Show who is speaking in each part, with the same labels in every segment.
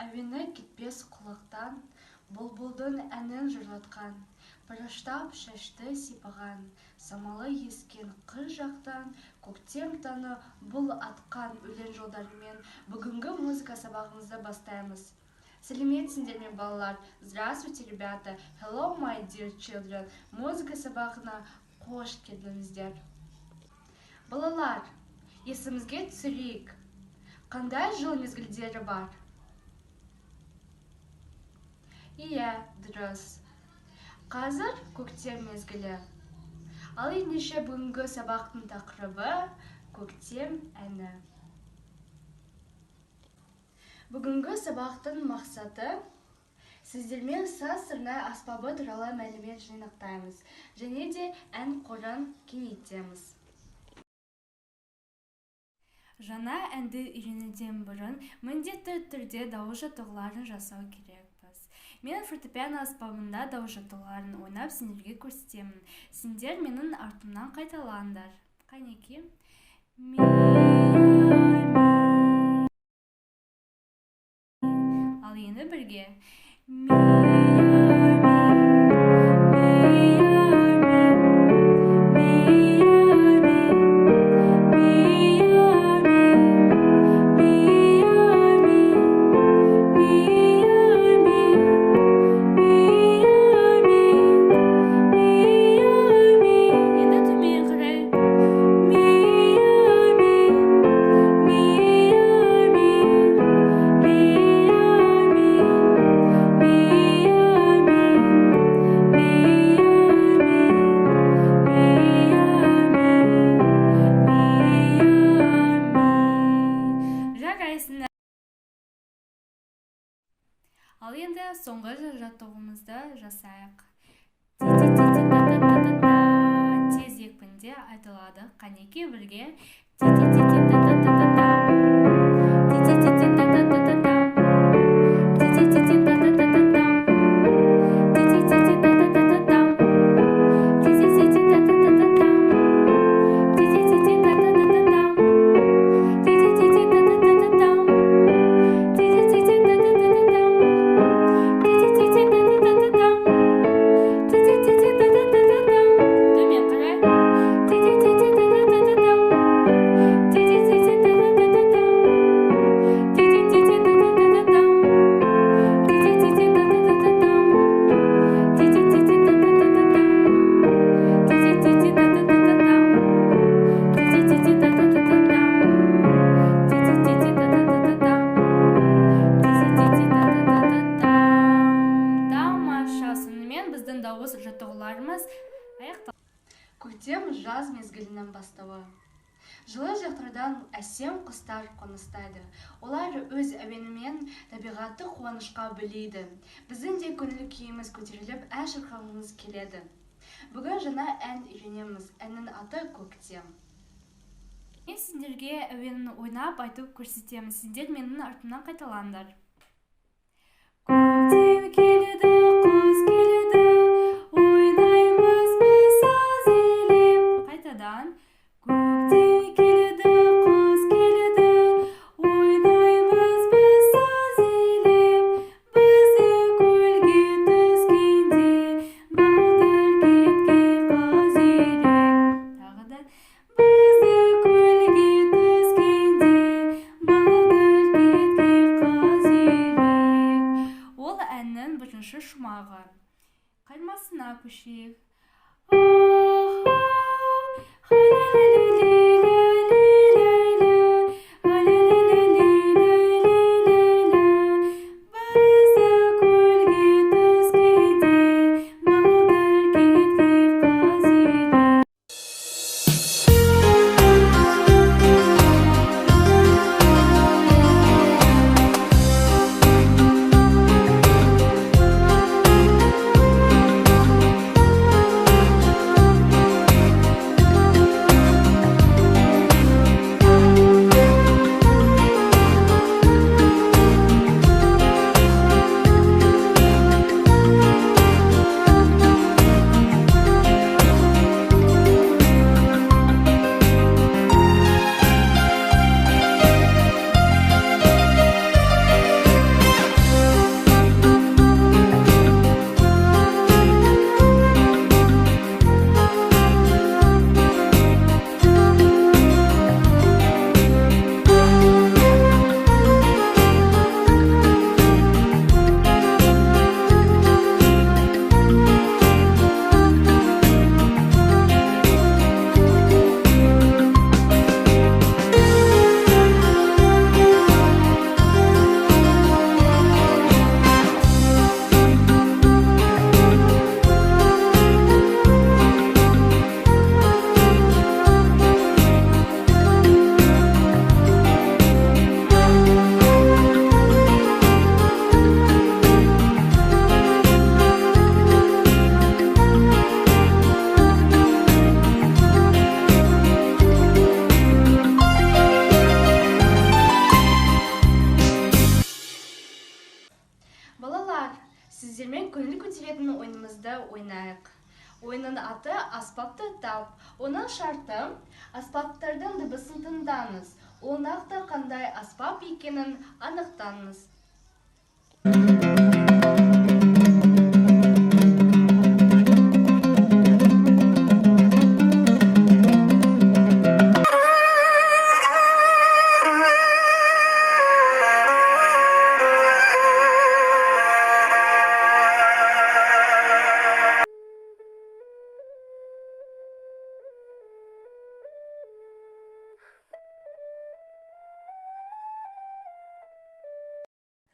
Speaker 1: әуені кетпес құлақтан, бұлбұлдың әнін жырлатқан, пырыштап шашты сипаған, самалы ескен қыр жақтан, көктем таңы бұл атқан өлең жолдарымен бүгінгі музыка сабағымызды бастаймыз. Сәлеметсіңдер ме, балалар? Здравствуйте, ребята! Hello, my dear children! Музыка сабағына қош келдіңіздер. Балалар, есімізге түсірейік. Қандай жыл мезгілдері бар? Иә, дұрыс. Қазір көктем мезгілі. Ал ендеше бүгінгі сабақтың тақырыбы көктем әні. Бүгінгі сабақтың мақсаты сіздермен саз-сырнай аспабы туралы мәлімет жинақтаймыз, және де ән қорын кеңейтеміз. Жаңа әнді үйренуден бұрын міндетті түрде дауыс жаттығуларын жасау керекпіз. Мен фортепиано аспабында дауыс жаттығуларын ойнап сендерге көрсетемін. Сендер менің артымнан қайталаңдар. Қанеки? Ал енді бірге. Ал енді соңғы жаттығуымызды жасайық. Тез екпінде айтылады. Қанеки бірге. Дауыс жаттығуларымыз аяқталды. Көктем жаз мезгілінің бастауы. Жылы жақтардан әсем құстар қоныстайды. Олар өз әуенімен табиғатты қуанышқа бөлейді. Біздің де көңіл күйіміз көтеріліп, ән шырқағымыз келеді. Бүгін жаңа ән үйренеміз. Әннің аты көктем. Мен сендерге әуенін ойнап айтып көрсетемін. Сендер менің артымнан қайталаңдар. Көктем келеді, құс келеді, ойнаймыз біз саз илеп. Қайтадан. Көктем келеді, құс келеді, ойнаймыз біз саз илеп. Бізді көлге түскенде, балдыр кетке қаз үйрек. Тағы да. Бізді көлге түскенде, балдыр кетке қаз үйрек. Ол әннің бірінші шумағы. Қаймасына көшейік. Сіздермен көңіл көтеретін ойынымызды ойнайық. Ойынның аты аспапты тап. Оның шарты аспаптардың дыбысын тыңдаңыз. Ол нақты қандай аспап екенін анықтаңыз.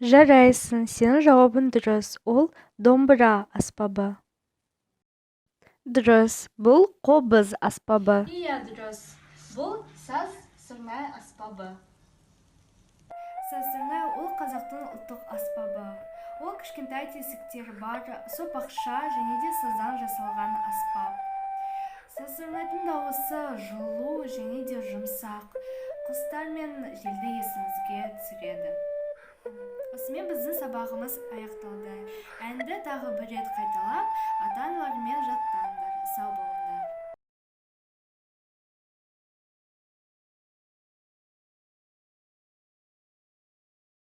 Speaker 2: Жарайсың, сенің жауабың дұрыс. Ол домбыра аспабы. Дұрыс, бұл қобыз аспабы.
Speaker 1: Иә, дұрыс. Бұл саз сырнай аспабы. Саз сырнай ол қазақтың ұлттық аспабы. Ол кішкентай тесіктері бар, сопақша және де саздан жасалған аспап. Саз сырнайдың дауысы жылу және де жұмсақ. Құстар мен желді есімізге түсіреді. Осымен біздің сабағымыз аяқталды. Әнді тағы бір рет қайталап, ата-аналармен жаттаңдар. Сау болыңыздар.